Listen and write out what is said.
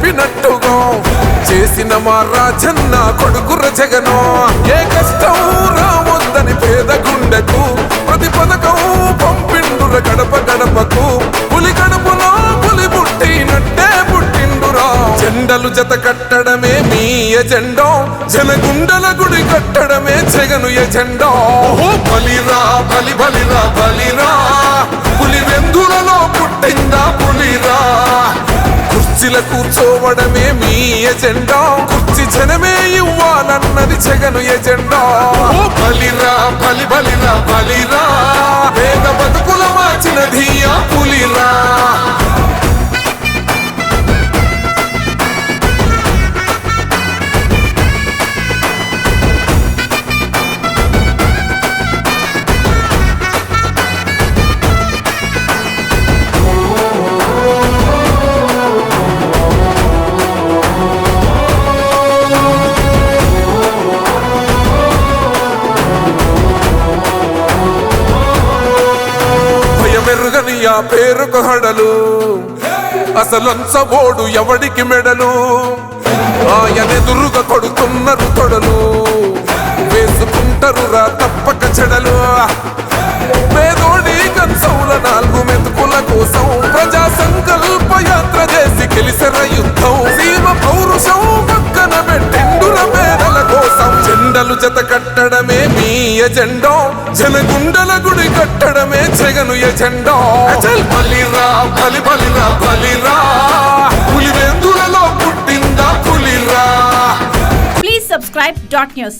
చెప్పినట్టుగా చేసిన మా రాజన్న కొడుకుర జగను. ఏ కష్టం రావద్దని పేద గుండెకు ప్రతి పథకం పంపిండుర గడప గడపకు. పులి గడపలో పులి పుట్టినట్టే పుట్టిండురా. జెండలు జత కట్టడమే మీ ఎజెండా, జనగుండల గుడి కట్టడమే జగను ఎజెండా. బలిరా బలి బలిరా బలిరా, పులి వెందులలో పుట్టిందా పులిరా. కుర్చీల కూర్చోవడమే మీ ఎజెండా, కుర్చీ జనమే ఇవ్వాలన్నది జగను ఎజెండా. బలిరా బలి బలిరా బలిరా, పేద బతుకుల మార్చినది ఆ పులిరా. మెరుగని ఆ పేరుకు హడలు, అసలంచబోడు ఎవడికి మెడలు. ఆయనెదురుగా కొడుతున్నారు తొడలు, వేసుకుంటారు రా తప్పక చెడలు. పేదోడి కంచౌల 4 మెతుకుల కోసం ప్రజా సంకల్ప యాత్ర చేసి గెలిసెర యుద్ధం. సీమ పౌరుషం పక్కన పెట్టిండుర పేదల కోసం. జెండలు జత కట్టడమే మీ ఎజెండా, జనగుండల గుడి కట్టడమే జగను ఎజెండా. బలిరా బలి బలిరా బలిరా, పులి వెందులలో పుట్టిందా పులిరా. Please subscribe .news.